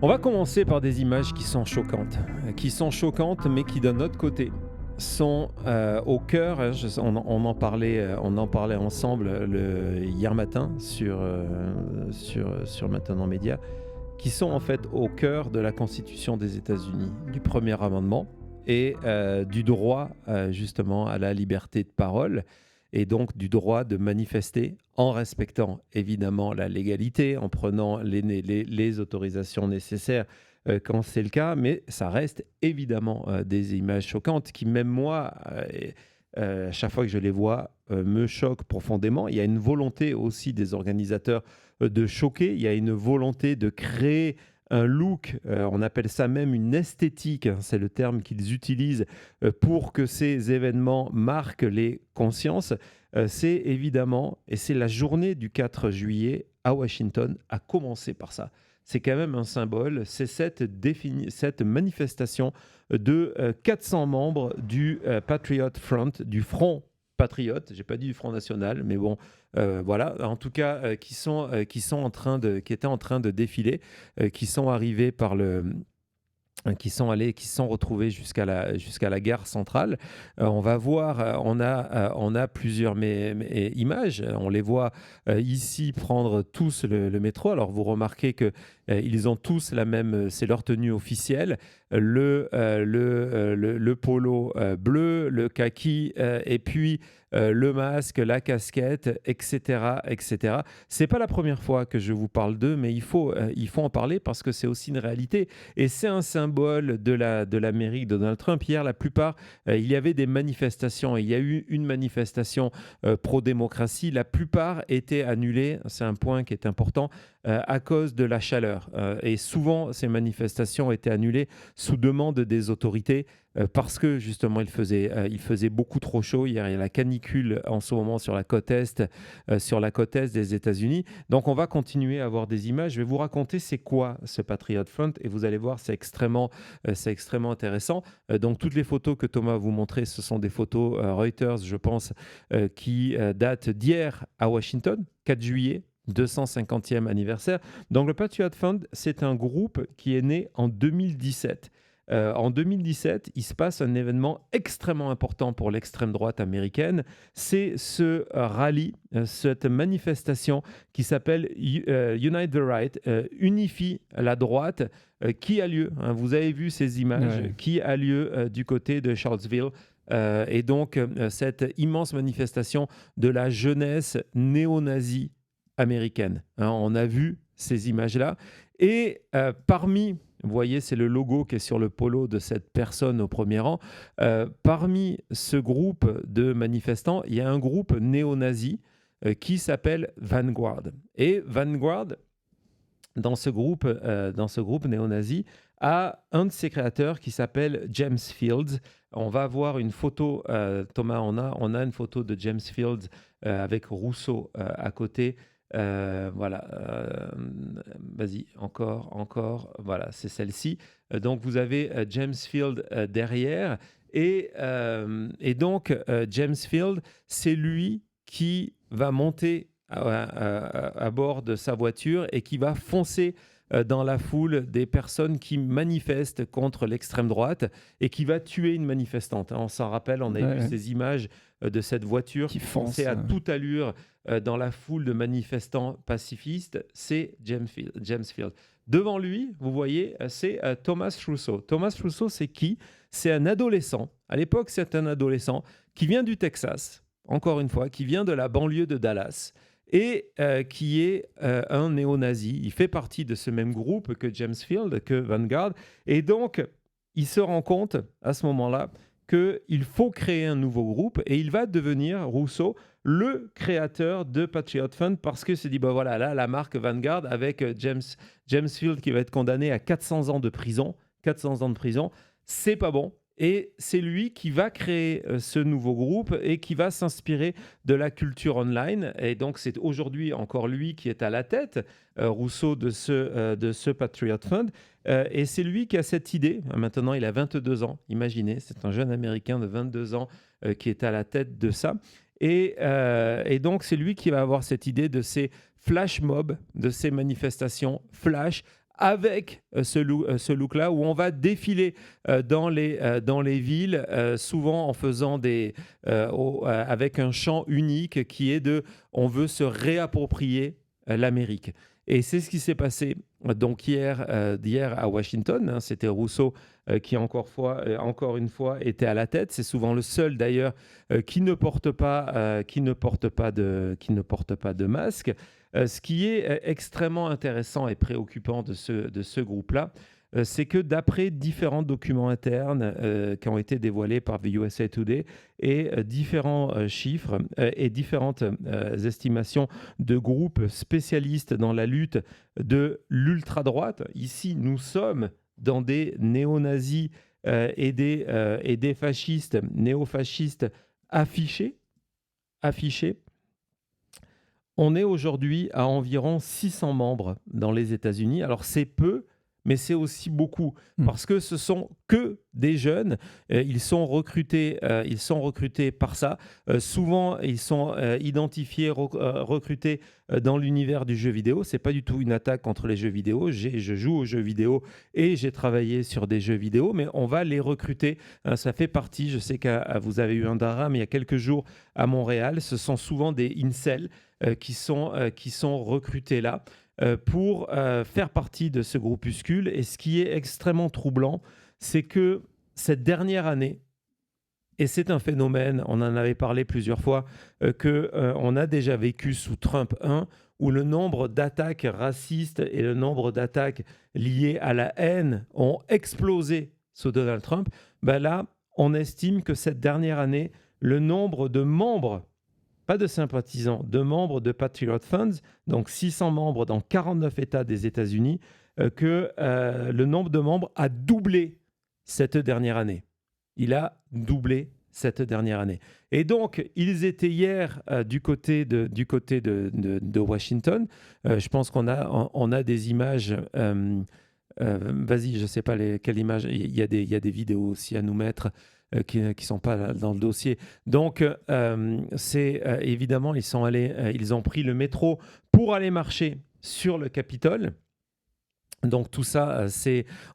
On va commencer par des images qui sont choquantes, mais qui d'un autre côté sont au cœur. On en parlait ensemble hier matin sur Maintenant Média, qui sont en fait au cœur de la Constitution des États-Unis, du premier amendement et du droit justement à la liberté de parole et donc du droit de manifester en respectant évidemment la légalité, en prenant les autorisations nécessaires quand c'est le cas, mais ça reste évidemment des images choquantes qui, même moi, à chaque fois que je les vois, me choquent profondément. Il y a une volonté aussi des organisateurs de choquer, il y a une volonté de créer un look, on appelle ça même une esthétique, hein, c'est le terme qu'ils utilisent pour que ces événements marquent les consciences. C'est évidemment, et c'est la journée du 4 juillet à Washington, a commencé par ça. C'est quand même un symbole, c'est cette manifestation de 400 membres du Patriot Front, du Front Patriote, j'ai pas dit du Front National, mais bon, voilà, en tout cas, qui étaient en train de défiler, qui sont arrivés qui se sont retrouvés jusqu'à la gare centrale. On va voir, on a plusieurs images. On les voit ici prendre tous le métro. Alors vous remarquez que ils ont tous la même, c'est leur tenue officielle, le polo bleu, le kaki, et puis le masque, la casquette, etc., etc. C'est pas la première fois que je vous parle d'eux, mais il faut en parler parce que c'est aussi une réalité. Et c'est un symbole de l'Amérique de Donald Trump. Hier, la plupart, il y avait des manifestations. Il y a eu une manifestation pro-démocratie. La plupart étaient annulées. C'est un point qui est important à cause de la chaleur. Et souvent, ces manifestations étaient annulées sous demande des autorités parce que justement, il faisait beaucoup trop chaud. Il y a la canicule en ce moment sur la côte est des États-Unis. Donc, on va continuer à avoir des images. Je vais vous raconter c'est quoi ce Patriot Front et vous allez voir, c'est extrêmement intéressant. Donc, toutes les photos que Thomas va vous montrer, ce sont des photos Reuters, je pense, qui datent d'hier à Washington, 4 juillet. 250e anniversaire. Donc le Patriot Fund, c'est un groupe qui est né en 2017. En 2017, il se passe un événement extrêmement important pour l'extrême droite américaine. C'est ce rallye, cette manifestation qui s'appelle Unite the Right, Unifie la droite, qui a lieu, hein, vous avez vu ces images, qui a lieu du côté de Charlottesville. Et donc, cette immense manifestation de la jeunesse néo-nazie américaine. Hein, on a vu ces images-là. Et vous voyez, c'est le logo qui est sur le polo de cette personne au premier rang. Parmi ce groupe de manifestants, il y a un groupe néo-nazi qui s'appelle Vanguard. Et Vanguard, dans ce groupe néo-nazi, a un de ses créateurs qui s'appelle James Fields. On va voir une photo, Thomas, on a une photo de James Fields avec Rousseau à côté. Voilà, vas-y, encore, voilà, c'est celle-ci. Donc vous avez James Field derrière, et donc James Field, c'est lui qui va monter à bord de sa voiture et qui va foncer dans la foule des personnes qui manifestent contre l'extrême droite et qui va tuer une manifestante. On s'en rappelle, on a vu ces images de cette voiture qui fonçait à toute allure dans la foule de manifestants pacifistes. C'est James Field. Devant lui, vous voyez, c'est Thomas Rousseau. Thomas Rousseau, c'est qui ? C'est un adolescent. À l'époque, c'est un adolescent qui vient du Texas, encore une fois, qui vient de la banlieue de Dallas et qui est un néo-nazi. Il fait partie de ce même groupe que James Field, que Vanguard. Et donc, il se rend compte à ce moment-là qu'il faut créer un nouveau groupe et il va devenir, Rousseau, le créateur de Patriot Fund parce que se dit, voilà, là, la marque Vanguard avec James Field qui va être condamné à 400 ans de prison. 400 ans de prison, c'est pas bon. Et c'est lui qui va créer ce nouveau groupe et qui va s'inspirer de la culture online. Et donc, c'est aujourd'hui encore lui qui est à la tête, Rousseau, de ce Patriot Fund. Et c'est lui qui a cette idée. Maintenant, il a 22 ans. Imaginez, c'est un jeune Américain de 22 ans qui est à la tête de ça. Et donc, c'est lui qui va avoir cette idée de ces flash mobs, de ces manifestations flash avec ce look-là, où on va défiler dans les villes, souvent en faisant avec un chant unique qui est on veut se réapproprier l'Amérique. Et c'est ce qui s'est passé donc hier à Washington. Hein. C'était Rousseau qui encore une fois était à la tête. C'est souvent le seul d'ailleurs qui ne porte pas de masque. Ce qui est extrêmement intéressant et préoccupant de ce groupe-là, c'est que d'après différents documents internes qui ont été dévoilés par The USA Today et différents chiffres et différentes estimations de groupes spécialistes dans la lutte de l'ultra-droite, ici nous sommes dans des néo-nazis et des fascistes, néo-fascistes affichés. On est aujourd'hui à environ 600 membres dans les États-Unis. Alors c'est peu, mais c'est aussi beaucoup parce que ce sont que des jeunes. Ils sont recrutés par ça. Souvent, ils sont identifiés, recrutés dans l'univers du jeu vidéo. C'est pas du tout une attaque contre les jeux vidéo. Je joue aux jeux vidéo et j'ai travaillé sur des jeux vidéo, mais on va les recruter. Ça fait partie. Je sais que vous avez eu un drame il y a quelques jours à Montréal. Ce sont souvent des incels qui sont recrutés là pour faire partie de ce groupuscule. Et ce qui est extrêmement troublant, c'est que cette dernière année, et c'est un phénomène, on en avait parlé plusieurs fois, qu'on a déjà vécu sous Trump 1, où le nombre d'attaques racistes et le nombre d'attaques liées à la haine ont explosé sous Donald Trump. Ben là, on estime que cette dernière année, le nombre de membres, pas de sympathisants, de membres de Patriot Funds, donc 600 membres dans 49 États des États-Unis, que le nombre de membres a doublé cette dernière année. Il a doublé cette dernière année. Et donc, ils étaient hier du côté de Washington. Je pense qu'on a des images. Vas-y, je ne sais pas quelle image. Il y a des vidéos aussi à nous mettre qui ne sont pas dans le dossier. Donc, évidemment, ils ont pris le métro pour aller marcher sur le Capitole. Donc tout ça,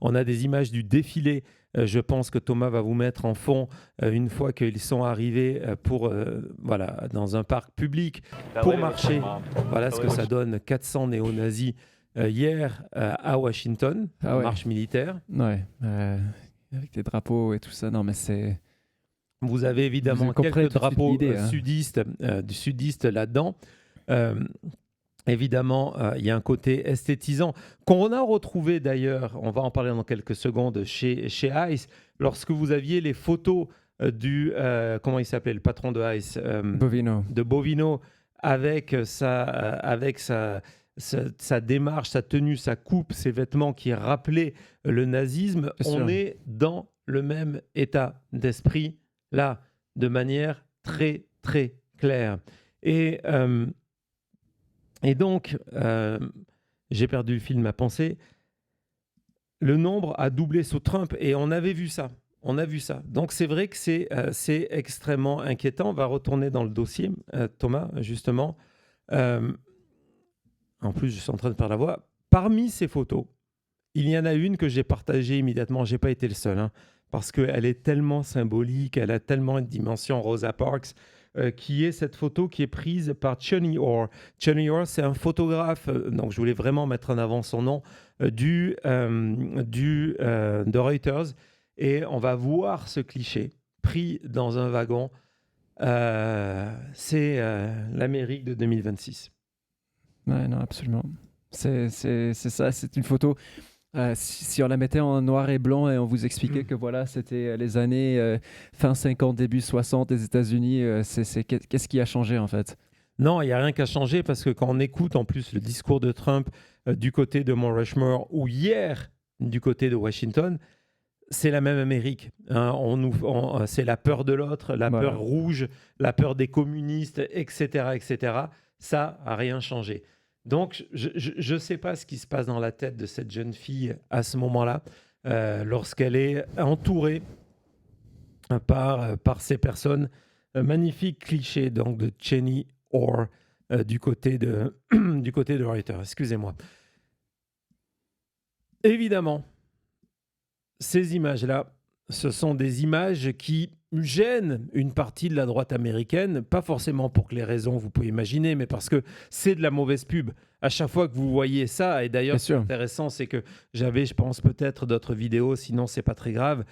on a des images du défilé. Je pense que Thomas va vous mettre en fond une fois qu'ils sont arrivés dans un parc public pour marcher. Voilà ce que ça donne, 400 néo-nazis hier à Washington, marche militaire. Ouais, avec des drapeaux et tout ça. Non, mais c'est... Vous avez évidemment quelques drapeaux sudistes là-dedans. Évidemment, il y a un côté esthétisant qu'on a retrouvé d'ailleurs, on va en parler dans quelques secondes, chez ICE, lorsque vous aviez les photos comment il s'appelait, le patron de ICE de Bovino, avec sa démarche, sa tenue, sa coupe, ses vêtements qui rappelaient le nazisme. On est dans le même état d'esprit, là, de manière très, très claire. Et donc, j'ai perdu le fil de ma pensée. Le nombre a doublé sous Trump et on avait vu ça. Donc, c'est vrai que c'est extrêmement inquiétant. On va retourner dans le dossier, Thomas, justement. En plus, je suis en train de perdre la voix. Parmi ces photos, il y en a une que j'ai partagée immédiatement. Je n'ai pas été le seul, parce qu'elle est tellement symbolique, elle a tellement une dimension Rosa Parks, qui est cette photo qui est prise par Chunny Orr. Chunny Orr, c'est un photographe, donc je voulais vraiment mettre en avant son nom, de Reuters. Et on va voir ce cliché pris dans un wagon. C'est l'Amérique de 2026. Ouais, non, absolument. C'est ça, c'est une photo... si on la mettait en noir et blanc et on vous expliquait que voilà, c'était les années fin 50, début 60 des États-Unis, qu'est-ce qui a changé en fait? Non, il n'y a rien qu'à changer parce que quand on écoute en plus le discours de Trump du côté de Mount Rushmore ou hier du côté de Washington, c'est la même Amérique. C'est la peur de l'autre, la peur rouge, la peur des communistes, etc., etc. Ça n'a rien changé. Donc, je ne sais pas ce qui se passe dans la tête de cette jeune fille à ce moment-là, lorsqu'elle est entourée par ces personnes. Magnifique cliché donc, de Chunny Orr du côté de Reuters. Excusez-moi. Évidemment, ces images-là, ce sont des images qui gênent une partie de la droite américaine, pas forcément pour que les raisons vous pouvez imaginer, mais parce que c'est de la mauvaise pub. À chaque fois que vous voyez ça, et Bien d'ailleurs, ce qui est sûr. intéressant, c'est que j'avais, je pense, peut-être d'autres vidéos, sinon c'est pas très grave.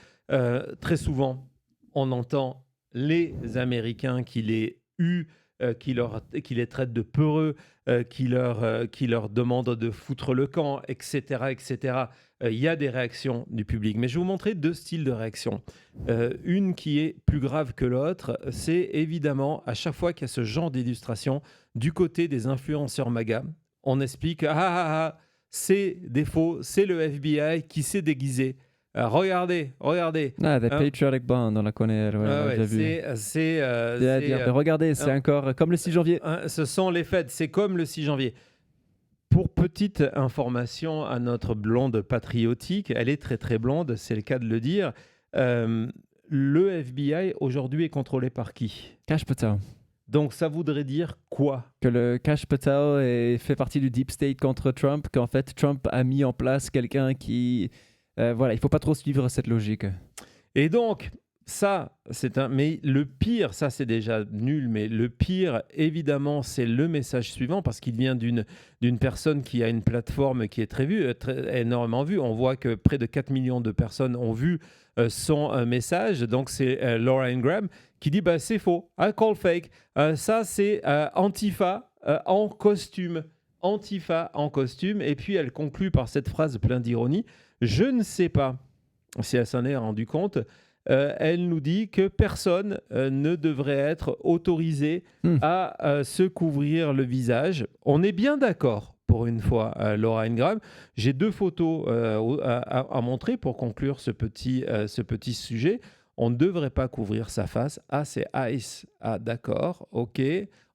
Très souvent, on entend les Américains qui les huent, qui les traitent de peureux, qui leur demandent de foutre le camp, etc., etc. Il y a des réactions du public. Mais je vais vous montrer deux styles de réaction. Une qui est plus grave que l'autre, c'est évidemment à chaque fois qu'il y a ce genre d'illustration du côté des influenceurs MAGA, on explique c'est des faux, c'est le FBI qui s'est déguisé. Regardez, regardez. Ah, des Hein, Patriotic Band, on la connaît, ouais, on ouais, l'a ouais, déjà vu. Mais regardez, c'est encore comme le 6 janvier. ce sont les fêtes, c'est comme le 6 janvier. Pour petite information à notre blonde patriotique, elle est très très blonde, c'est le cas de le dire. euh, le FBI aujourd'hui est contrôlé par qui? Kash Patel. Donc ça voudrait dire quoi? Que le Kash Patel fait partie du Deep State contre Trump, qu'en fait Trump a mis en place quelqu'un qui... voilà, il faut pas trop suivre cette logique. Et donc, ça, c'est un. Mais le pire, ça c'est déjà nul, mais le pire, évidemment, c'est le message suivant parce qu'il vient d'une personne qui a une plateforme qui est très vue, énormément vue. On voit que près de 4 millions de personnes ont vu son message. Donc, c'est Laura Ingraham qui dit bah, c'est faux, I call fake. Ça, c'est Antifa en costume. Antifa en costume. Et puis, elle conclut par cette phrase pleine d'ironie. Je ne sais pas si elle s'en est rendu compte, elle nous dit que personne ne devrait être autorisé à se couvrir le visage. On est bien d'accord pour une fois, Laura Ingraham. J'ai deux photos à montrer pour conclure ce petit sujet. On ne devrait pas couvrir sa face. Ah, c'est Ice. Ah, d'accord, ok.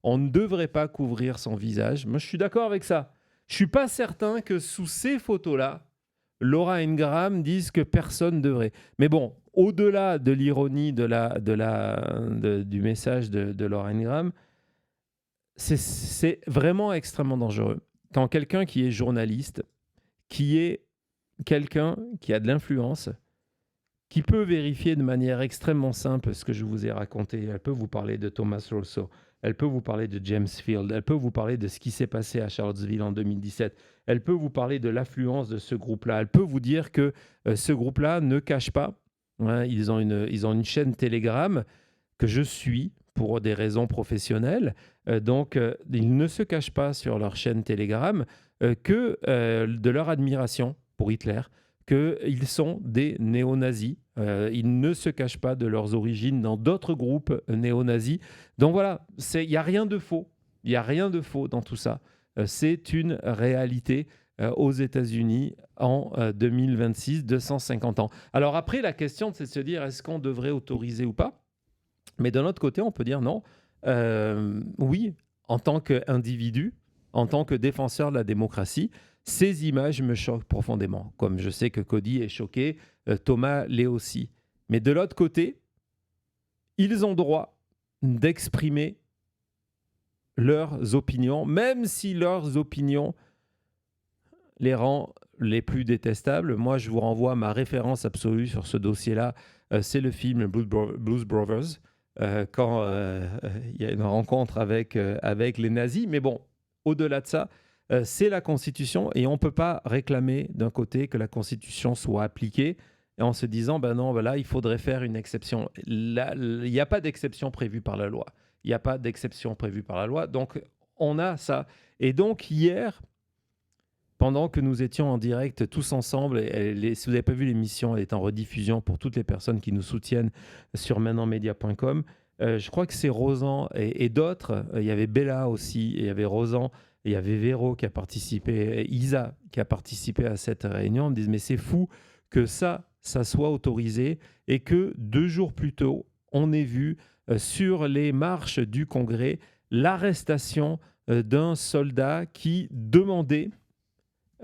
On ne devrait pas couvrir son visage. Moi, je suis d'accord avec ça. Je ne suis pas certain que sous ces photos-là, Laura Ingraham disent que personne ne devrait. Mais bon, au-delà de l'ironie du message de Laura Ingraham, c'est vraiment extrêmement dangereux. Quand quelqu'un qui est journaliste, qui est quelqu'un qui a de l'influence, qui peut vérifier de manière extrêmement simple ce que je vous ai raconté, elle peut vous parler de Thomas Rousseau, elle peut vous parler de James Field, elle peut vous parler de ce qui s'est passé à Charlottesville en 2017, elle peut vous parler de l'affluence de ce groupe-là, elle peut vous dire que ce groupe-là ne cache pas, hein, ils ont une chaîne Telegram que je suis pour des raisons professionnelles, donc ils ne se cachent pas sur leur chaîne Telegram que de leur admiration pour Hitler, qu'ils sont des néo-nazis. Ils ne se cachent pas de leurs origines dans d'autres groupes néo-nazis. Donc voilà, il n'y a rien de faux. Il n'y a rien de faux dans tout ça. C'est une réalité aux États-Unis en 2026, 250 ans. Alors après, la question, c'est de se dire, est-ce qu'on devrait autoriser ou pas? Mais d'un autre côté, on peut dire non. Oui, en tant qu'individu, en tant que défenseur de la démocratie, ces images me choquent profondément. Comme je sais que Cody est choqué, Thomas l'est aussi. Mais de l'autre côté, ils ont droit d'exprimer leurs opinions, même si leurs opinions les rend les plus détestables. Moi, je vous renvoie à ma référence absolue sur ce dossier-là. C'est le film Blues Brothers, quand il y a une rencontre avec les nazis. Mais bon, au-delà de ça, c'est la Constitution et on ne peut pas réclamer d'un côté que la Constitution soit appliquée en se disant, ben non, ben là, il faudrait faire une exception. Là, il n'y a pas d'exception prévue par la loi. Il n'y a pas d'exception prévue par la loi. Donc, on a ça. Et donc, hier, pendant que nous étions en direct tous ensemble, si vous n'avez pas vu l'émission, elle est en rediffusion pour toutes les personnes qui nous soutiennent sur maintenantmedia.com. Je crois que c'est Rosan et d'autres. Il y avait Bella aussi, il y avait Rosan, il y avait Véro qui a participé, Isa qui a participé à cette réunion. Ils me disent, mais c'est fou que ça soit autorisé et que 2 jours plus tôt, on ait vu sur les marches du Congrès l'arrestation d'un soldat qui demandait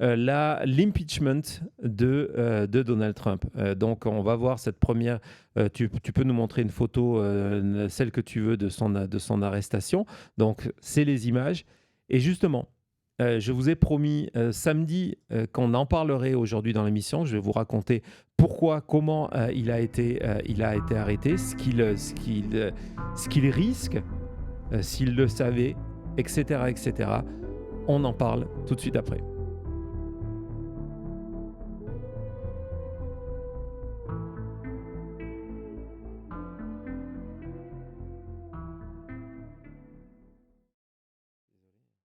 l'impeachment de Donald Trump. Donc, on va voir cette première. Tu peux nous montrer une photo, celle que tu veux, de son arrestation. Donc, c'est les images. Et justement, Je vous ai promis samedi qu'on en parlerait aujourd'hui dans l'émission. Je vais vous raconter pourquoi, comment il a été arrêté, ce qu'il risque, s'il le savait, etc., etc. On en parle tout de suite après.